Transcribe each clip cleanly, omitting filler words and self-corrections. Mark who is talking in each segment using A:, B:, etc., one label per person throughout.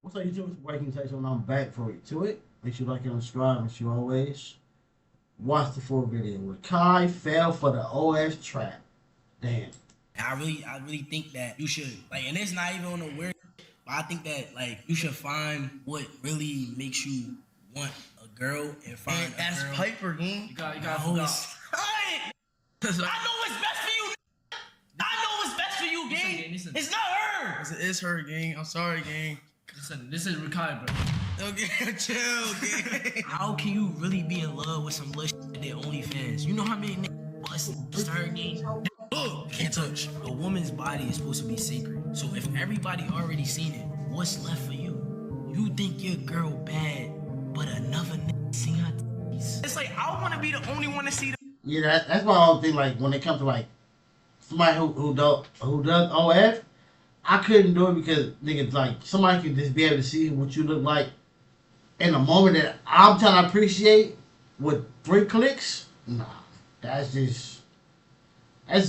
A: What's up, YouTube? It's Breaking Section. I'm back for it. To it. Make sure you like and subscribe. Make sure you always watch the full video. Rakai fell for the OF trap. Damn.
B: I really think that you should and it's not even on a weird. But I think that you should find what really makes you want a girl and find
C: and that's
B: girl.
C: Piper, gang.
B: You got always. Hey, I know what's best for you. I know what's best for you, gang. It's not her.
C: It's her, gang. I'm sorry, gang.
D: Listen, this is Rakai, bro.
C: Okay, chill, gang.
B: How can you really be in love with some little shit that OnlyFans? You know how many niggas bust her, gang?
C: Oh, can't touch.
B: A woman's body is supposed to be sacred. So if everybody already seen it, what's left for you? You think your girl bad, but another nigga seen her titties. It's like, I want to be the only one to see the...
A: Yeah, that's my whole thing. Like, when it comes to, somebody who does OF, I couldn't do it because, nigga, somebody can just be able to see what you look like in a moment that I'm trying to appreciate with 3 clicks. Nah, that's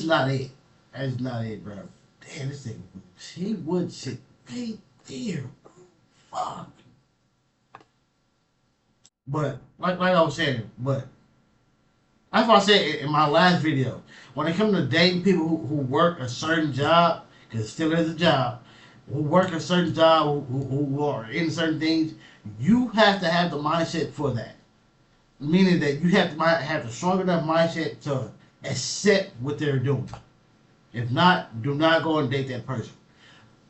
A: not it. That's not it, bro. Damn, this thing, she would sit right there. Fuck. But, like I was saying, that's what I said in my last video. When it comes to dating people who work a certain job, because it still is a job, who work a certain job, who are in certain things, you have to have the mindset for that. Meaning that you have to have a strong enough mindset to accept what they're doing. If not, do not go and date that person.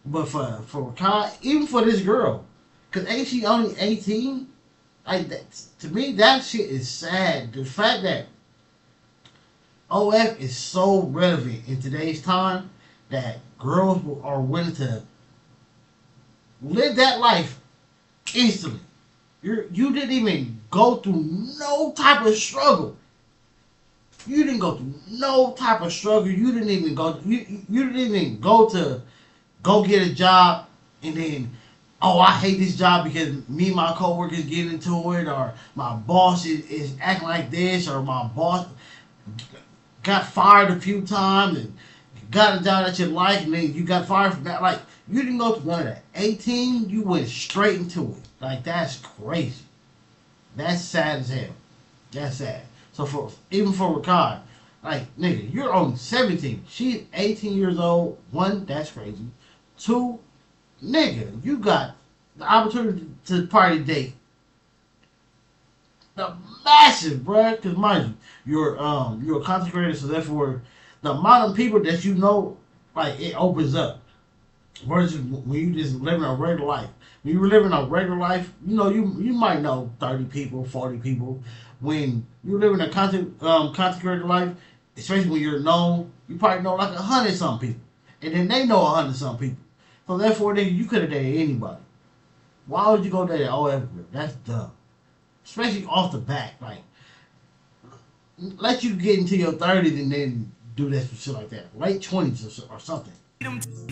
A: But for Kai, even for this girl, because ain't she only 18? To me, that shit is sad. The fact that OF is so relevant in today's time that girls are willing to live that life instantly. You didn't even go through no type of struggle. You didn't go through no type of struggle. You didn't even go. You didn't even go to go get a job and then, oh, I hate this job because me and my coworkers get into it, or my boss is acting like this, or my boss got fired a few times and got a job that you like, and then you got fired from that. Like, you didn't go through none of that. 18, you went straight into it. Like, that's crazy. That's sad as hell. That's sad. So even for Rakai, nigga, you're only 17. She's 18 years old. 1, that's crazy. 2, nigga, you got the opportunity to party date. The massive, bruh. Because mind you, you're a content creator, so therefore the amount of people that you know, it opens up. Versus when you just living a regular life. When you were living a regular life, you might know 30 people, 40 people. When you live in a content creator life, especially when you're known, you probably know 100-some people. And then they know 100-some people. So therefore, you could have dated anybody. Why would you go date an OF girl? That's dumb. Especially off the bat. Let you get into your 30s and then do that shit like that. Late 20s or something.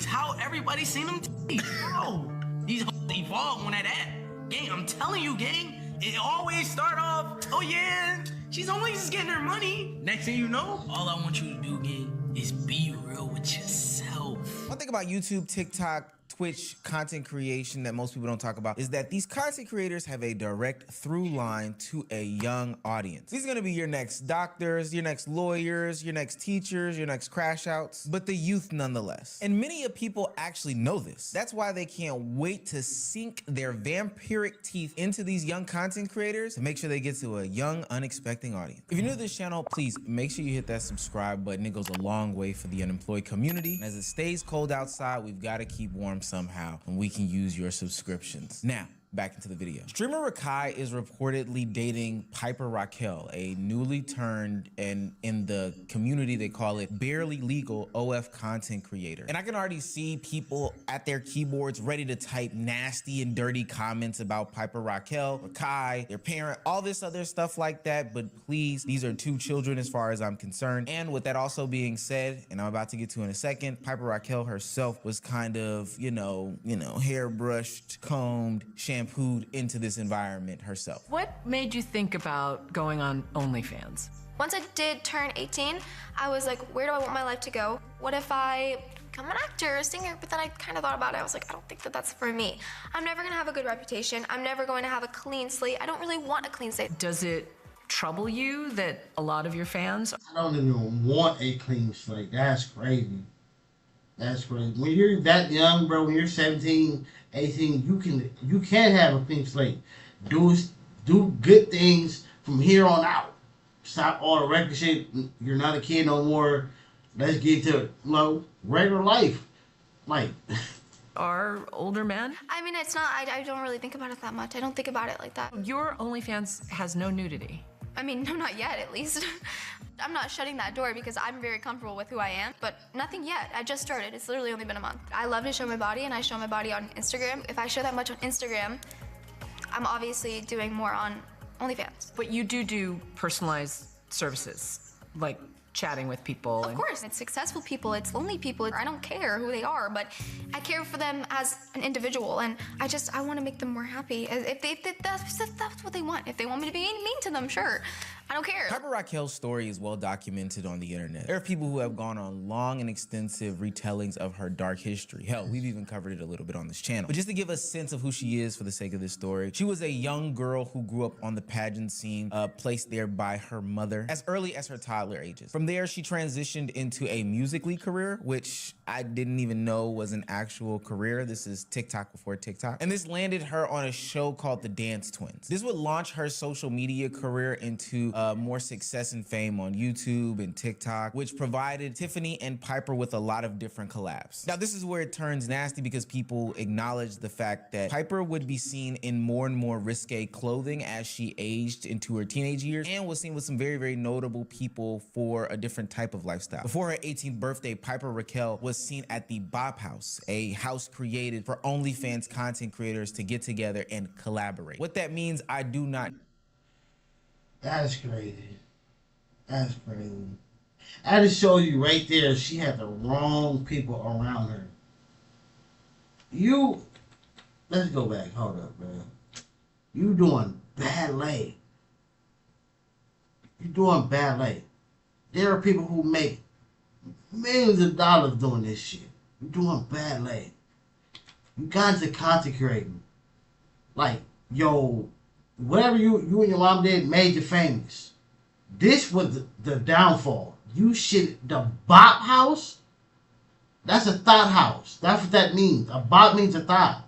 B: How everybody seen them titties? How? These hoes evolve on that app. Gang, I'm telling you, gang. It always start off, oh yeah, she's only just getting her money. Next thing you know, all I want you to do, gang, is be real with yourself.
E: One thing about YouTube, TikTok, Twitch content creation that most people don't talk about is that these content creators have a direct through line to a young audience. These are gonna be your next doctors, your next lawyers, your next teachers, your next crash outs, but the youth nonetheless. And many of people actually know this. That's why they can't wait to sink their vampiric teeth into these young content creators to make sure they get to a young, unexpected audience. If you're new to this channel, please make sure you hit that subscribe button. It goes a long way for the unemployed community. And as it stays cold outside, we've got to keep warm somehow, and we can use your subscriptions. Now, back into the video. Streamer Rakai is reportedly dating Piper Raquel, a newly turned, and in the community they call it barely legal OF content creator. And I can already see people at their keyboards ready to type nasty and dirty comments about Piper Raquel, Rakai, their parent, all this other stuff like that. But please, these are 2 children as far as I'm concerned. And with that also being said, and I'm about to get to in a second, Piper Raquel herself was kind of, hairbrushed, combed, shampooed into this environment herself.
F: What made you think about going on OnlyFans?
G: Once I did turn 18, I was like, where do I want my life to go? What if I become an actor, a singer, but then I kind of thought about it. I was like, I don't think that that's for me. I'm never gonna have a good reputation. I'm never going to have a clean slate. I don't really want a clean slate.
F: Does it trouble you that a lot of your fans...
A: I don't even want a clean slate. That's crazy. That's crazy. When you're that young, bro, when you're 17, 18, you can have a clean slate. Do good things from here on out. Stop all the record shit. You're not a kid no more. Let's get to regular life. Like
F: Are older men?
G: I mean, it's not, I don't really think about it that much. I don't think about it like that.
F: Your OnlyFans has no nudity.
G: I mean, no, not yet, at least. I'm not shutting that door because I'm very comfortable with who I am, but nothing yet. I just started. It's literally only been a month. I love to show my body, and I show my body on Instagram. If I show that much on Instagram, I'm obviously doing more on OnlyFans.
F: But you do personalized services, like chatting with people.
G: Of course, it's successful people, it's lonely people. I don't care who they are, but I care for them as an individual, and I want to make them more happy. If that's what they want. If they want me to be mean to them, sure. I don't care.
E: Piper Raquel's story is well documented on the internet. There are people who have gone on long and extensive retellings of her dark history. Hell, we've even covered it a little bit on this channel. But just to give a sense of who she is for the sake of this story, she was a young girl who grew up on the pageant scene, placed there by her mother as early as her toddler ages. From there, she transitioned into a Musical.ly career, which I didn't even know was an actual career. This is TikTok before TikTok. And this landed her on a show called The Dance Twins. This would launch her social media career into more success and fame on YouTube and TikTok, which provided Tiffany and Piper with a lot of different collabs. Now, this is where it turns nasty because people acknowledge the fact that Piper would be seen in more and more risque clothing as she aged into her teenage years and was seen with some very, very notable people for a different type of lifestyle. Before her 18th birthday, Piper Raquel was seen at the Bop House, a house created for OnlyFans content creators to get together and collaborate. What that means, I do not.
A: That's crazy. That's crazy. I just show you right there, she had the wrong people around her. Let's go back. Hold up, man. You doing ballet. You doing ballet. There are people who make millions of dollars doing this shit. You doing ballet. You guys are content creating. Like, yo, whatever you and your mom did made you famous. This was the downfall. You shit, the Bop House, that's a thought house. That's what that means. A bop means a thought.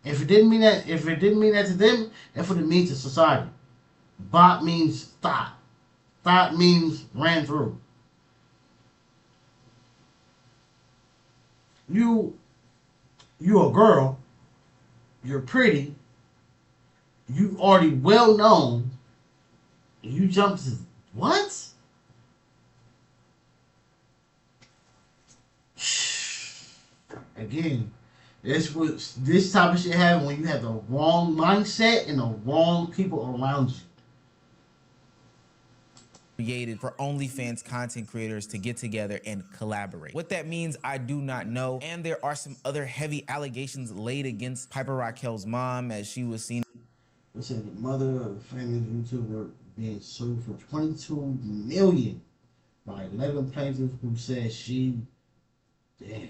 A: If it didn't mean that to them, that's what it means to society. Bop means thought. Thought means ran through. You a girl, you're pretty, you already well known, you jump to what? Again, this type of shit happens when you have the wrong mindset and the wrong people around you.
E: Created for OnlyFans content creators to get together and collaborate. What that means, I do not know. And there are some other heavy allegations laid against Piper Raquel's mom, as she was seen.
A: It said the mother of a famous YouTuber being sued for $22 million by 11 plaintiffs who said she, damn.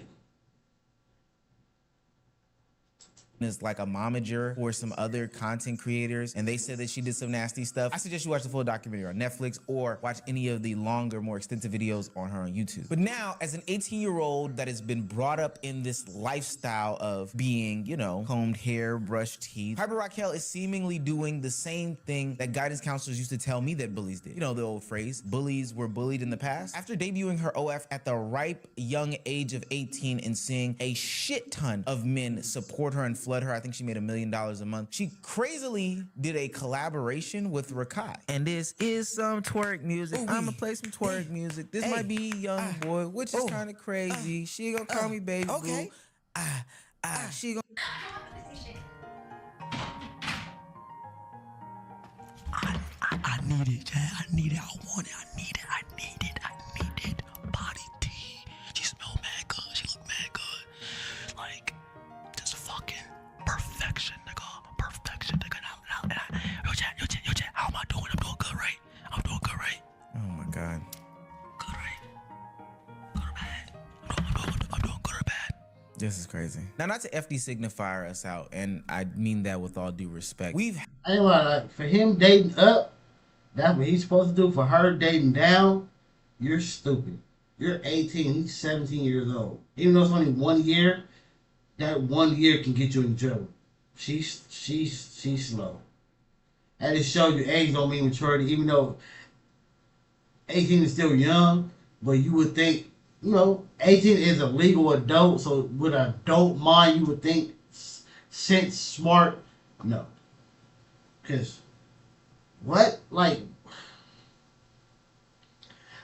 E: Is like a momager for some other content creators, and they said that she did some nasty stuff. I suggest you watch the full documentary on Netflix or watch any of the longer, more extensive videos on her on YouTube. But now, as an 18-year-old that has been brought up in this lifestyle of being, you know, combed hair, brushed teeth, Piper Raquel is seemingly doing the same thing that guidance counselors used to tell me that bullies did. You know the old phrase, bullies were bullied in the past. After debuting her OF at the ripe young age of 18 and seeing a shit ton of men support her and flood her, I think she made $1 million a month, she crazily did a collaboration with Rakai. And this is some twerk music. I'ma play some twerk music. This might be Young Boy, which is kind of crazy. She gonna call me baby boo. She gonna...
C: I need it, Chad. I need it. I want it. I need it. I need it. I need it. Body tea. She smell mad good. She look mad good. Like, just fucking perfection, nigga. Perfection, nigga. Yo, Chad. How am I doing? I'm doing good, right? I'm doing good, right?
E: Oh my God.
C: Good, right? Good or bad? I'm doing good,
E: This is crazy. Now, not to FD signifier us out, and I mean that with all due respect.
A: I ain't gonna lie, like, for him dating up, that's what he's supposed to do. For her dating down, you're stupid. You're 18, he's 17 years old. Even though it's only 1 year, that 1 year can get you in trouble. She's slow. That just shows you age don't mean maturity, even though 18 is still young, but you would think, 18 is a legal adult, so with an adult mind, you would think sense, smart. No. Because, what? Like,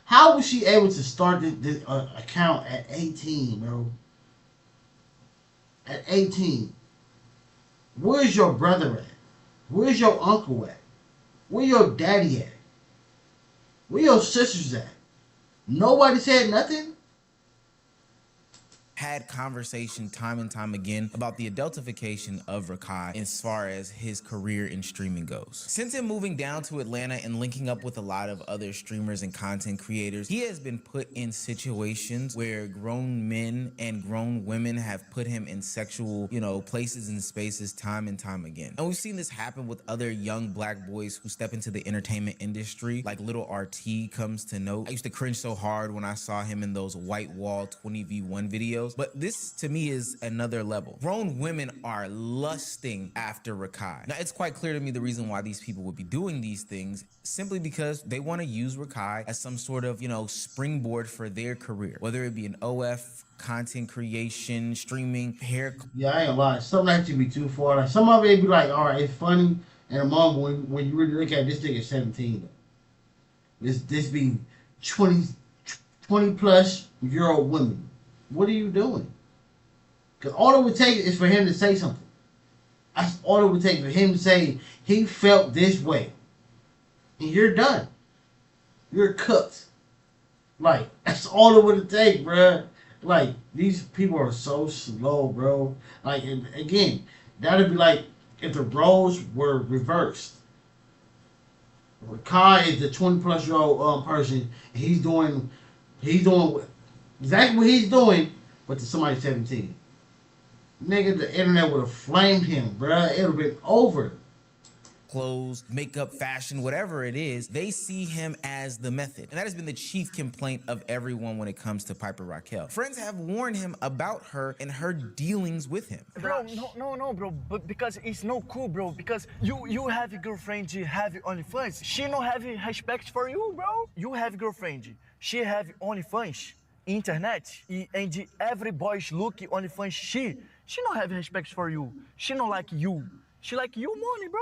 A: how was she able to start this account at 18, bro? At 18. Where's your brother at? Where's your uncle at? Where your daddy at? Where your sisters at? Nobody said nothing?
E: Had conversation time and time again about the adultification of Rakai as far as his career in streaming goes. Since him moving down to Atlanta and linking up with a lot of other streamers and content creators, he has been put in situations where grown men and grown women have put him in sexual, places and spaces time and time again. And we've seen this happen with other young black boys who step into the entertainment industry, like Little RT comes to note. I used to cringe so hard when I saw him in those white wall 20v1 videos. But this, to me, is another level. Grown women are lusting after Rakai. Now, it's quite clear to me the reason why these people would be doing these things, simply because they want to use Rakai as some sort of, springboard for their career, whether it be an OF, content creation, streaming, hair.
A: Yeah, I ain't gonna lie. Some that should be too far. Like, some of it be like, all right, it's funny, and a moment when you really look at it, this nigga 17. This be 20 plus year old women. What are you doing? Because all it would take is for him to say something. That's all it would take for him to say he felt this way. And you're done. You're cooked. Like, that's all it would take, bruh. Like, these people are so slow, bro. Like, and again, that would be like if the roles were reversed. Rakai is the 20 plus year old person. And he's doing exactly what he's doing, but to somebody 17. Nigga, the internet would have flamed him, bruh. It would have been over.
E: Clothes, makeup, fashion, whatever it is, they see him as the method. And that has been the chief complaint of everyone when it comes to Piper Raquel. Friends have warned him about her and her dealings with him.
H: Bro, no, bro, but because it's no cool, bro, because you have a girlfriend, you have OnlyFans, she don't have respect for you, bro. You have girlfriend, she have OnlyFans. Internet and every boy's look OnlyFans, she don't have respect for you. She don't like you. She like you money, bro.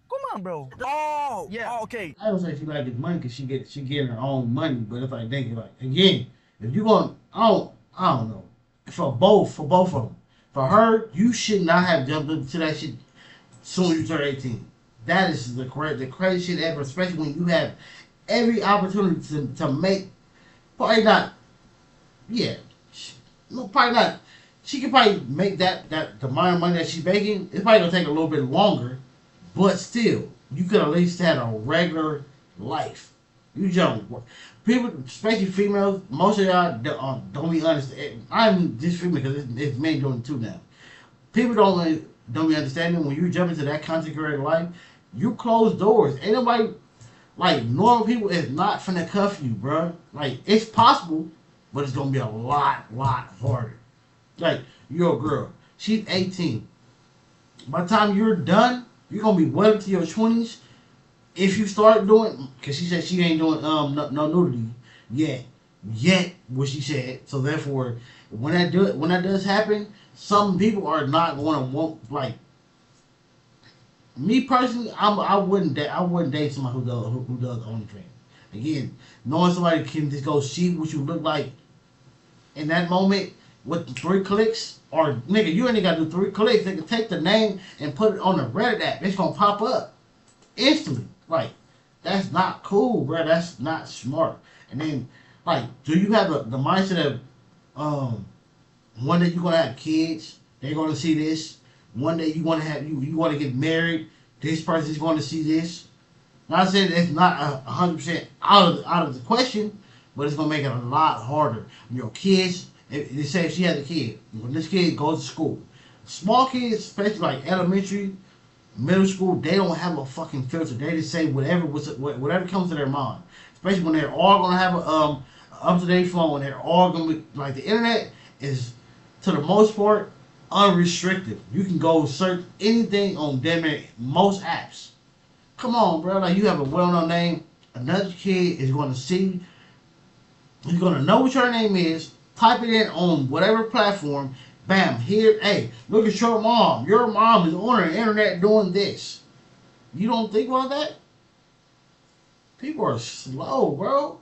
H: Come on, bro. Oh, yeah. Oh, okay.
A: I don't say she like his money because she getting her own money, but if I think like again, if you going, I don't know. For both of them, for her, you should not have jumped into that shit soon as you turn 18. That is the crazy shit ever, especially when you have every opportunity to make, probably not. Yeah, no, probably not. She could probably make that the amount of money that she's making. It's probably gonna take a little bit longer, but still, you could at least have a regular life. You jump. People, especially females, most of y'all don't be understand. I'm just female because it's men doing it too now. People don't be understanding when you jump into that content creator life. You close doors. Ain't nobody like normal people is not finna cuff you, bro. Like it's possible. But it's gonna be a lot harder. Like, you're a girl. She's 18. By the time you're done, you're gonna be well into your 20s. If you start doing, because she said she ain't doing no nudity yet, what she said. So therefore, when that does happen, some people are not gonna want, like, me personally, I wouldn't date somebody who does OnlyFans. Again, knowing somebody can just go see what you look like in that moment with 3 clicks, or nigga, you ain't gotta do 3 clicks. They can take the name and put it on the Reddit app. It's gonna pop up instantly. Like, that's not cool, bro. That's not smart. And then, like, do you have the mindset of one day you're gonna have kids, they're gonna see this. One day you wanna have you wanna get married, this person's gonna see this. Not saying it's not 100% out of the question, but it's gonna make it a lot harder. Your kids They say if she had a kid, when this kid goes to school, small kids, especially like elementary, middle school, they don't have a fucking filter. They just say whatever comes to their mind. Especially when they're all gonna have a up-to-date phone, when they're all gonna be like, the internet is, to the most part, unrestricted. You can go search anything on damn near most apps. Come on, bro. Like, you have a well-known name, another kid is gonna see, he's gonna know what your name is, type it in on whatever platform, bam, here, hey, look at your mom. Your mom is on the internet doing this. You don't think about that? People are slow, bro.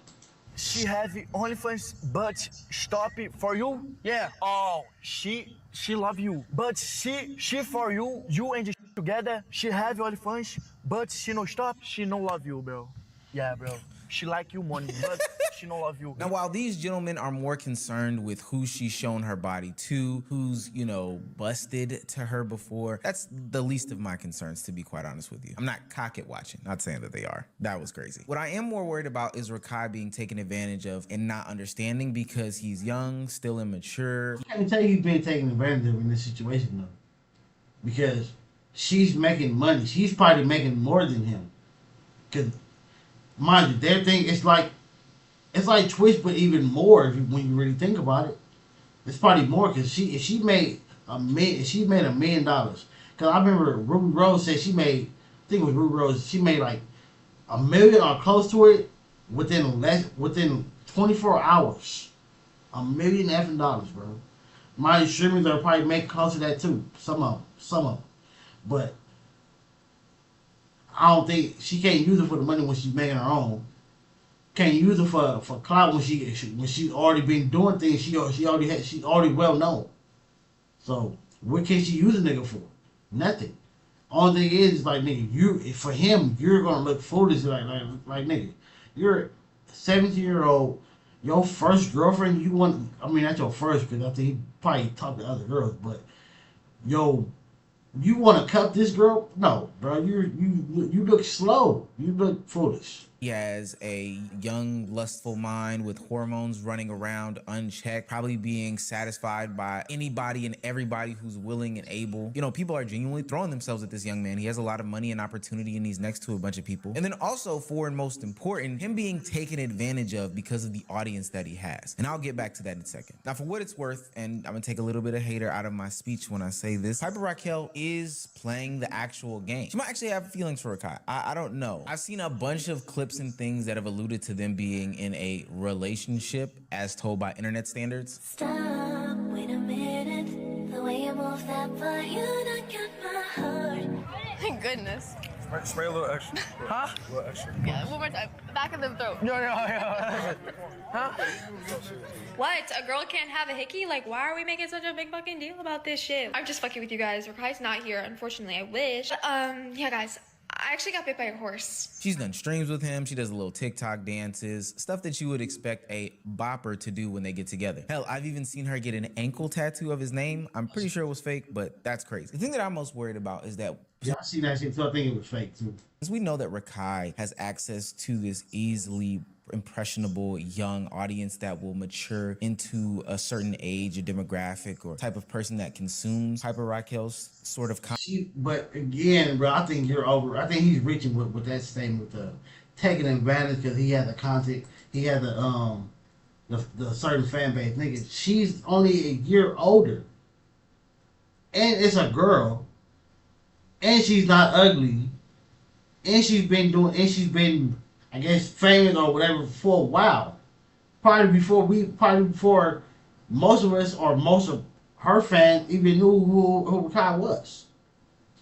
H: She have OnlyFans, but stop it for you. Yeah. Oh, she love you, but she for you. You and the together. She have OnlyFans, but she no stop. She no love you, bro. Yeah, bro. She like you money, but she don't love you.
E: Now, while these gentlemen are more concerned with who she's shown her body to, who's, you know, busted to her before, that's the least of my concerns, to be quite honest with you. I'm not cock it watching, not saying that they are. That was crazy. What I am more worried about is Rakai being taken advantage of and not understanding because he's young, still immature.
A: I can tell you he's being taken advantage of in this situation, though. Because she's making money. She's probably making more than him. Because, mind you, their thing, it's like Twitch, but even more when you really think about it. It's probably more because if she made $1 million. Because I remember Ruby Rose said she made, I think it was Ruby Rose, she made like $1 million or close to it within 24 hours. $1 million effing dollars, bro. My streamers are probably making close to that too. Some of them. But I don't think she can't use it for the money when she's making her own. Can't use it for clout when she already been doing things. She already well known. So what can she use a nigga for? Nothing. Only thing is like, nigga, for him you're gonna look foolish like nigga. You're a 17-year-old. Your first girlfriend, you want, I mean, not your first, because I think he probably talked to other girls, but you want to cut this girl? No, bro. You look slow. You look foolish.
E: He has a young, lustful mind with hormones running around unchecked, probably being satisfied by anybody and everybody who's willing and able. You know, people are genuinely throwing themselves at this young man. He has a lot of money and opportunity, and he's next to a bunch of people. And then also, for and most important, him being taken advantage of because of the audience that he has. And I'll get back to that in a second. Now, for what it's worth, and I'm gonna take a little bit of hater out of my speech when I say this, Piper Raquel is playing the actual game. She might actually have feelings for Rakai. I don't know. I've seen a bunch of clips and things that have alluded to them being in a relationship as told by internet standards.
I: Stop, wait a minute. The way you move that butt, you don't get my heart.
G: Thank goodness.
J: Spray a little extra.
H: Huh?
J: A little extra.
G: Yeah, one more time. Back of the throat.
H: No. Huh?
K: What? A girl can't have a hickey? Like, why are we making such a big fucking deal about this shit?
G: I'm just fucking with you guys. Rakai's not here, unfortunately. I wish. But, yeah, guys. I actually got bit by a horse.
E: She's done streams with him. She does a little TikTok dances, stuff that you would expect a bopper to do when they get together. Hell, I've even seen her get an ankle tattoo of his name. I'm pretty sure it was fake, but that's crazy. The thing that I'm most worried about is that
A: Yeah, I seen that shit too. I think it was fake too.
E: because we know that Rakai has access to this easily impressionable young audience that will mature into a certain age, a demographic, or type of person that consumes Piper Raquel's sort of content.
A: But again, bro, I think you're over. I think he's reaching with that statement, with taking advantage because he had the content, he had the certain fan base. Nigga, she's only a year older, and it's a girl, and she's not ugly, and she's been I guess famous or whatever for a while. Probably before most of us or most of her fans even knew who Rakai was.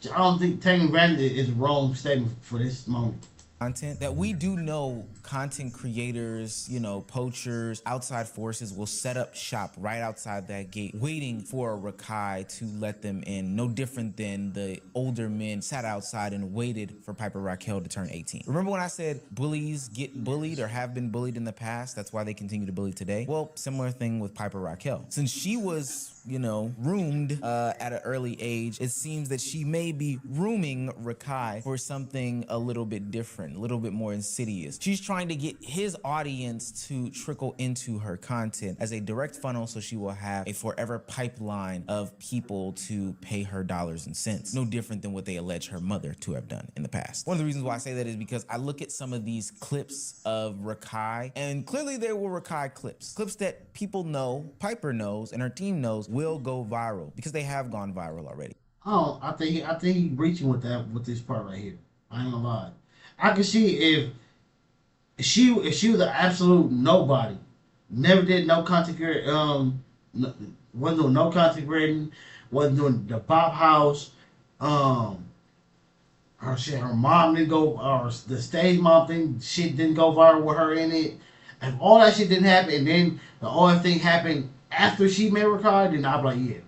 A: I don't think taking advantage is a wrong statement for this moment.
E: Content that we do know content creators, you know, poachers, outside forces will set up shop right outside that gate waiting for a Rakai to let them in. No different than the older men sat outside and waited for Piper Raquel to turn 18. Remember when I said bullies get bullied or have been bullied in the past? That's why they continue to bully today. Well, similar thing with Piper Raquel. Since she was you know, roomed at an early age, it seems that she may be rooming Rakai for something a little bit different, a little bit more insidious. She's trying to get his audience to trickle into her content as a direct funnel, so she will have a forever pipeline of people to pay her dollars and cents. No different than what they allege her mother to have done in the past. One of the reasons why I say that is because I look at some of these clips of Rakai, and clearly they were Rakai clips that people know, Piper knows, and her team knows will go viral because they have gone viral already.
A: Oh, I think he reaching with this part right here. I ain't gonna lie. I can see if she was an absolute nobody, never did no content creating, wasn't doing no content creating, wasn't doing the Bop House, her mom didn't go, or the stage mom thing, shit didn't go viral with her in it. If all that shit didn't happen, and then the OF thing happened after she met Rakai, then I'd be like,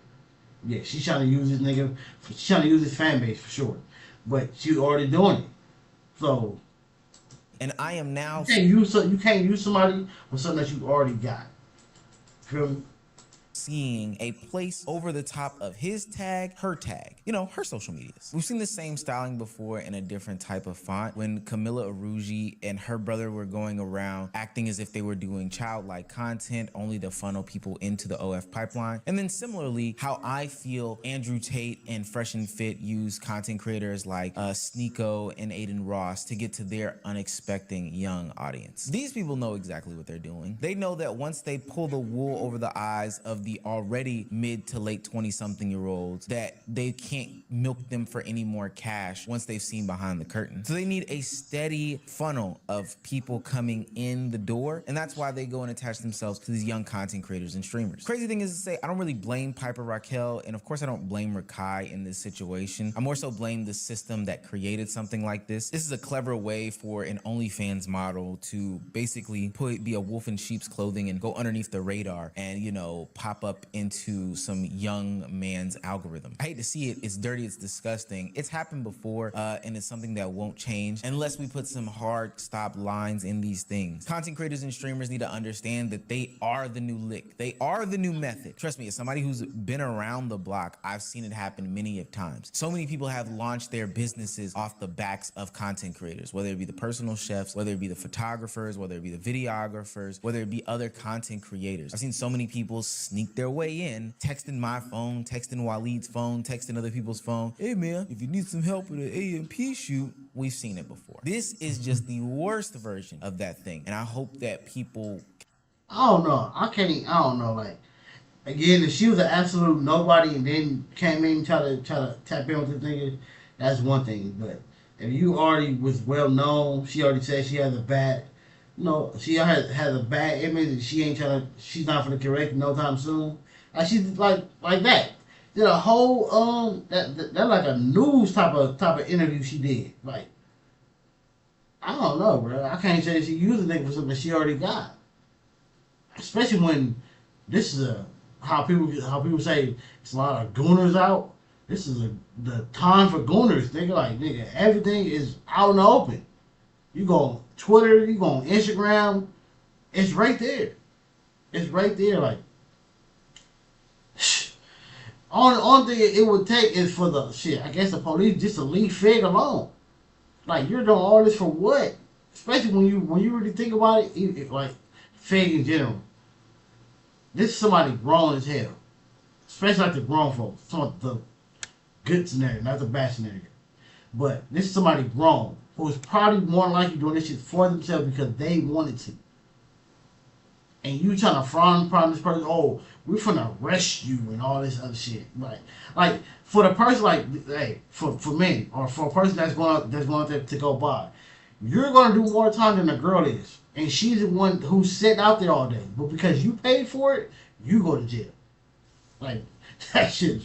A: yeah, she's trying to use this nigga, she's trying to use his fan base for sure. But she's already doing it. So,
E: and I am now,
A: you can't use somebody with something that you already got. Feel me?
E: seeing a place over the top of his tag, her tag, you know, her social medias. We've seen the same styling before in a different type of font when Camila Aruji and her brother were going around acting as if they were doing childlike content only to funnel people into the OF pipeline. And then similarly, how I feel Andrew Tate and Fresh and Fit use content creators like Sneeko and Aiden Ross to get to their unexpected young audience. These people know exactly what they're doing. They know that once they pull the wool over the eyes of the already mid to late 20-something-year-olds, that they can't milk them for any more cash once they've seen behind the curtain. So they need a steady funnel of people coming in the door, and that's why they go and attach themselves to these young content creators and streamers. Crazy thing is to say, I don't really blame Piper Raquel, and of course I don't blame Rakai in this situation. I more so blame the system that created something like this. This is a clever way for an OnlyFans model to basically be a wolf in sheep's clothing and go underneath the radar and, you know, pop up into some young man's algorithm. I hate to see it. It's dirty. It's disgusting. It's happened before, and it's something that won't change unless we put some hard stop lines in these things. Content creators and streamers need to understand that they are the new lick. They are the new method. Trust me, as somebody who's been around the block, I've seen it happen many of times. So many people have launched their businesses off the backs of content creators, whether it be the personal chefs, whether it be the photographers, whether it be the videographers, whether it be other content creators. I've seen so many people sneak their way in, texting my phone, texting Waleed's phone, texting other people's phone. Hey man, if you need some help with an AMP shoot, we've seen it before. This is just the worst version of that thing. And I hope that people...
A: I don't know. I don't know. Like, again, if she was an absolute nobody and then came in and try to tap in with this nigga, that's one thing. But if you already was well known, she already said she has a bad... No, she has a bad image and she's not for the correct no time soon. Like she's like that. Did a whole that like a news type of interview she did. Like, I don't know, bro. I can't say she using it for something she already got. Especially when this is how people say it's a lot of gooners out. This is the time for gooners. Nigga, everything is out in the open. You go on Twitter, you go on Instagram, it's right there. It's right there. Like, only thing it would take is for the shit. I guess the police just to leave Fig alone. Like, you're doing all this for what? Especially when you really think about it, like Fig in general. This is somebody grown as hell. Especially like the grown folks. Some of the good scenario, not the bad scenario. But this is somebody grown who's probably more likely doing this shit for themselves because they wanted to. And you trying to frown upon this person, oh, we're finna arrest you and all this other shit. Like for the person, like, hey, for me, or for a person that's going out there to go by, you're gonna do more time than the girl is. And she's the one who's sitting out there all day. But because you paid for it, you go to jail. Like, that shit